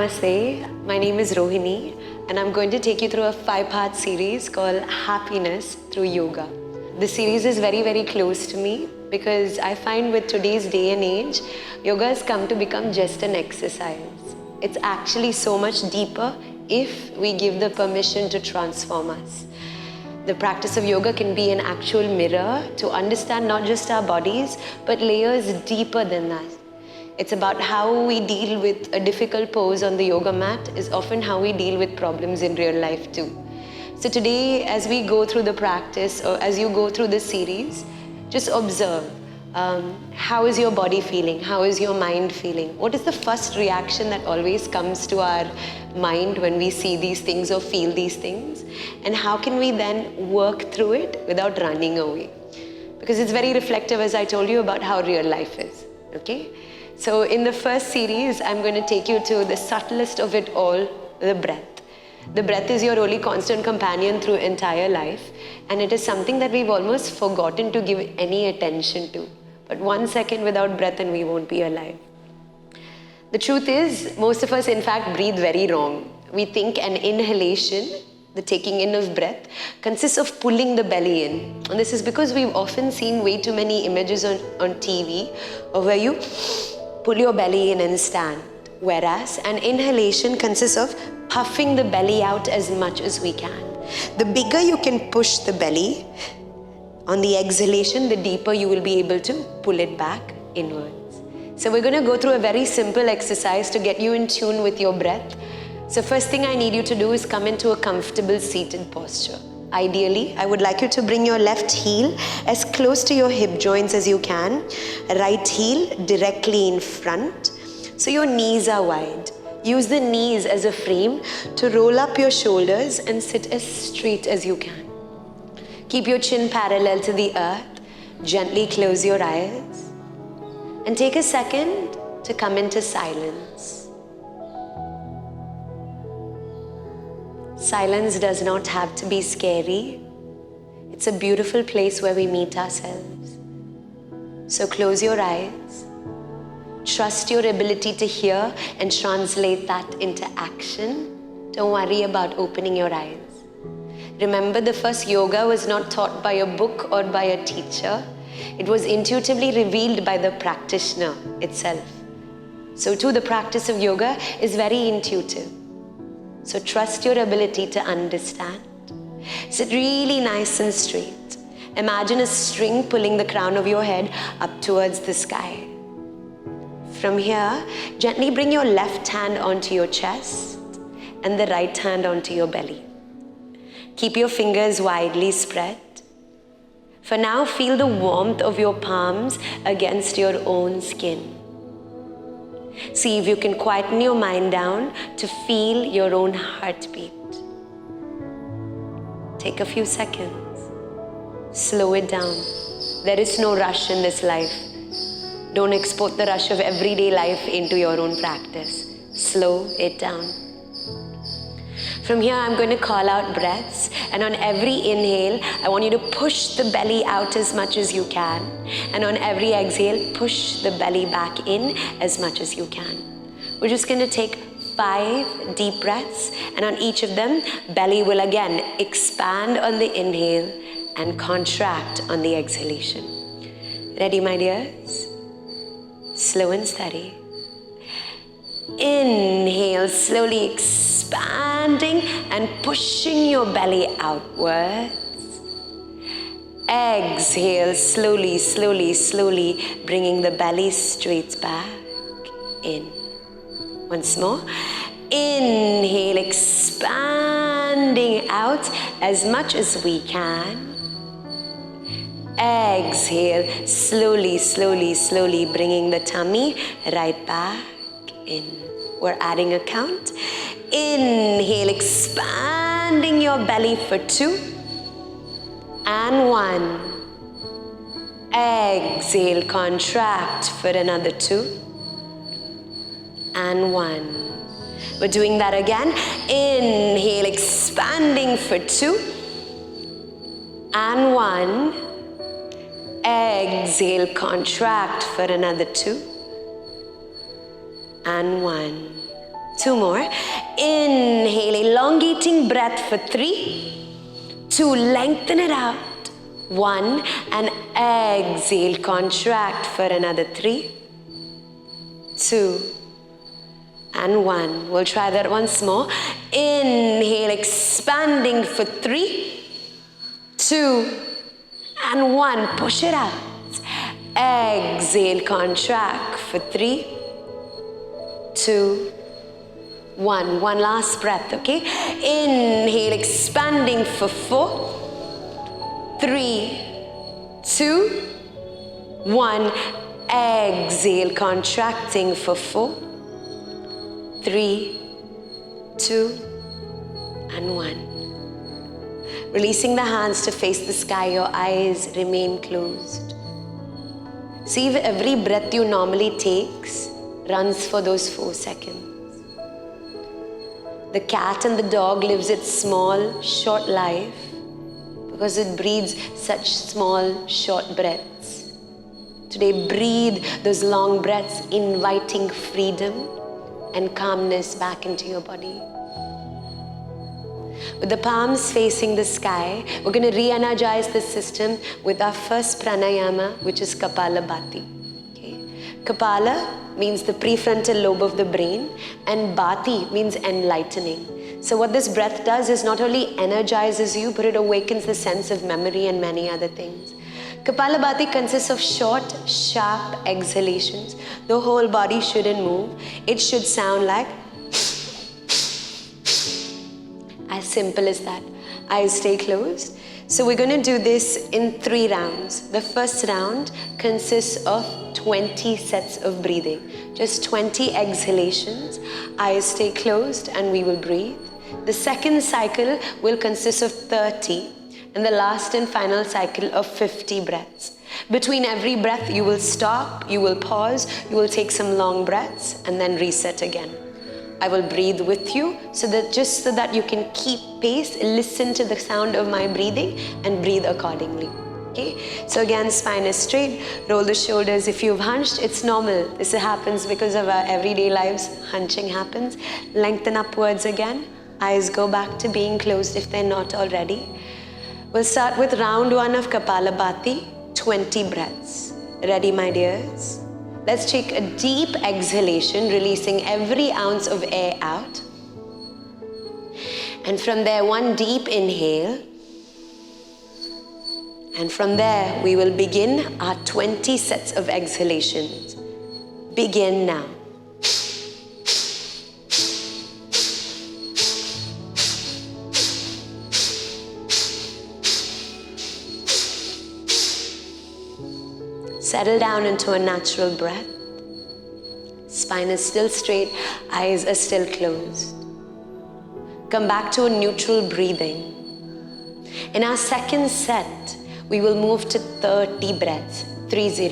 Namaste, my name is Rohini and I'm going to take you through a 5-part series called Happiness Through Yoga. This series is very close to me because I find with today's day and age, yoga has come to become just an exercise. It's actually so much deeper if we give the permission to transform us. The practice of yoga can be an actual mirror to understand not just our bodies, but layers deeper than that. It's about how we deal with a difficult pose on the yoga mat is often how we deal with problems in real life too. So today, as we go through the practice, or as you go through this series, just observe. How is your body feeling? How is your mind feeling? What is the first reaction that always comes to our mind when we see these things or feel these things? And how can we then work through it without running away? Because it's very reflective, as I told you, about how real life is, okay? So in the first series, I'm going to take you to the subtlest of it all, the breath. The breath is your only constant companion through entire life, and it is something that we've almost forgotten to give any attention to. But 1 second without breath and we won't be alive. The truth is, most of us in fact breathe very wrong. We think an inhalation, the taking in of breath, consists of pulling the belly in. And this is because we've often seen way too many images on TV of where you pull your belly in and stand. Whereas an inhalation consists of puffing the belly out as much as we can. The bigger you can push the belly, on the exhalation, the deeper you will be able to pull it back inwards. So we're going to go through a very simple exercise to get you in tune with your breath. So first thing I need you to do is come into a comfortable seated posture. Ideally, I would like you to bring your left heel as close to your hip joints as you can. Right heel directly in front. So your knees are wide. Use the knees as a frame to roll up your shoulders and sit as straight as you can. Keep your chin parallel to the earth. Gently close your eyes. And take a second to come into silence. Silence does not have to be scary. It's a beautiful place where we meet ourselves. So close your eyes. Trust your ability to hear and translate that into action. Don't worry about opening your eyes. Remember, the first yoga was not taught by a book or by a teacher. It was intuitively revealed by the practitioner itself. So too, the practice of yoga is very intuitive. So trust your ability to understand. Sit really nice and straight. Imagine a string pulling the crown of your head up towards the sky. From here, gently bring your left hand onto your chest and the right hand onto your belly. Keep your fingers widely spread. For now, feel the warmth of your palms against your own skin. See if you can quieten your mind down to feel your own heartbeat. Take a few seconds. Slow it down. There is no rush in this life. Don't export the rush of everyday life into your own practice. Slow it down. From here, I'm going to call out breaths, and on every inhale, I want you to push the belly out as much as you can. And on every exhale, push the belly back in as much as you can. We're just going to take 5 deep breaths, and on each of them, belly will again expand on the inhale and contract on the exhalation. Ready, my dears? Slow and steady. Inhale, slowly expanding and pushing your belly outwards. Exhale, slowly bringing the belly straight back in. Once more. Inhale, expanding out as much as we can. Exhale, slowly bringing the tummy right back in. We're adding a count. Inhale, expanding your belly for 2 and 1. Exhale, contract for another 2 and 1. We're doing that again. Inhale, expanding for 2 and 1. Exhale, contract for another 2 and 1. 2 more. Inhale, elongating breath for 3, 2, lengthen it out, 1, and exhale, contract for another 3, 2, and 1. We'll try that once more. Inhale, expanding for 3, 2, and 1. Push it out. Exhale, contract for 3, 2, 1. One last breath, okay? Inhale, expanding for 4, 3, 2, 1. Exhale, contracting for 4, 3, 2, and 1. Releasing the hands to face the sky, your eyes remain closed. See if every breath you normally takes runs for those 4 seconds. The cat and the dog lives its small, short life because it breathes such small, short breaths. Today, breathe those long breaths, inviting freedom and calmness back into your body. With the palms facing the sky, we're going to re-energize the system with our first pranayama, which is Kapalabhati. Okay. Kapala means the prefrontal lobe of the brain, and Bhati means enlightening. So what this breath does is not only energizes you, but it awakens the sense of memory and many other things. Kapalabhati consists of short, sharp exhalations. The whole body shouldn't move. It should sound like as simple as that. Eyes stay closed. So we're going to do this in 3 rounds. The first round consists of 20 sets of breathing. Just 20 exhalations. Eyes stay closed and we will breathe. The second cycle will consist of 30 and the last and final cycle of 50 breaths. Between every breath you will stop, you will pause, you will take some long breaths and then reset again. I will breathe with you so that you can keep pace, listen to the sound of my breathing and breathe accordingly. Okay? So again, spine is straight, roll the shoulders. If you've hunched, it's normal. This happens because of our everyday lives. Hunching happens. Lengthen upwards again. Eyes go back to being closed if they're not already. We'll start with round 1 of Kapalabhati, 20 breaths. Ready, my dears? Let's take a deep exhalation, releasing every ounce of air out. And from there, 1 deep inhale. And from there, we will begin our 20 sets of exhalations. Begin now. Settle down into a natural breath. Spine is still straight, eyes are still closed. Come back to a neutral breathing. In our second set, we will move to 30 breaths, 30.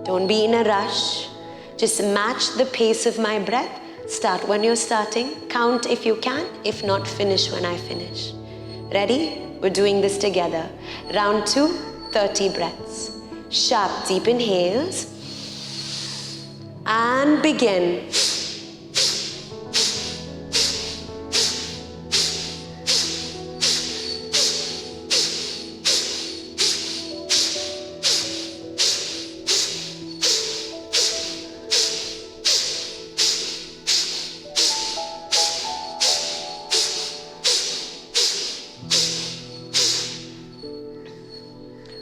Don't be in a rush. Just match the pace of my breath. Start when you're starting. Count if you can. If not, finish when I finish. Ready? We're doing this together. Round 2, 30 breaths. Sharp, deep inhales. And begin.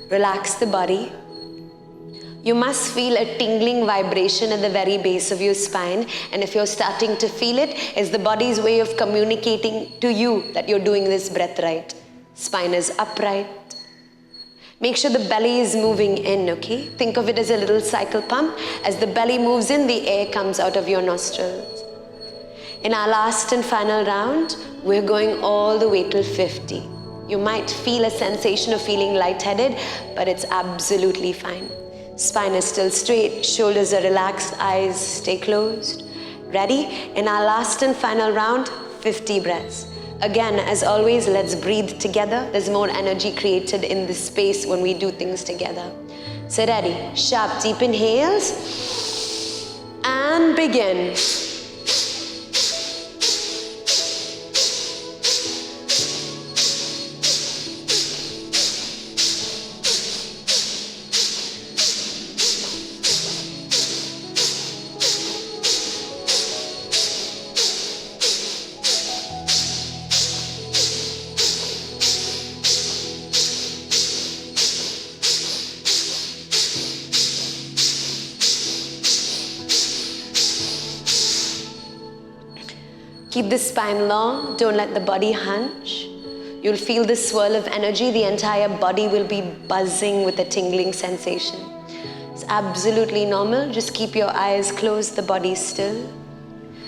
Relax the body. You must feel a tingling vibration at the very base of your spine, and if you're starting to feel it, it's the body's way of communicating to you that you're doing this breath right. Spine is upright. Make sure the belly is moving in, okay? Think of it as a little cycle pump. As the belly moves in, the air comes out of your nostrils. In our last and final round, we're going all the way till 50. You might feel a sensation of feeling lightheaded, but it's absolutely fine. Spine is still straight, shoulders are relaxed, eyes stay closed. Ready? In our last and final round, 50 breaths. Again, as always, let's breathe together. There's more energy created in this space when we do things together. So ready? Sharp, deep inhales. And begin. Keep the spine long, don't let the body hunch. You'll feel this swirl of energy, the entire body will be buzzing with a tingling sensation. It's absolutely normal, just keep your eyes closed, the body still.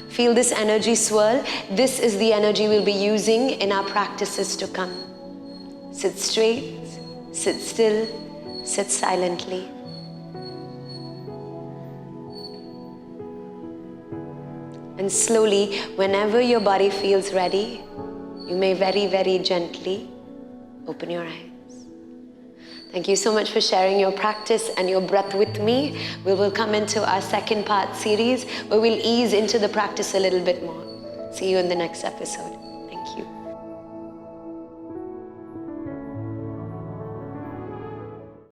Feel this energy swirl. This is the energy we'll be using in our practices to come. Sit straight, sit still, sit silently. And slowly, whenever your body feels ready, you may very, very gently open your eyes. Thank you so much for sharing your practice and your breath with me. We will come into our second part series where we'll ease into the practice a little bit more. See you in the next episode.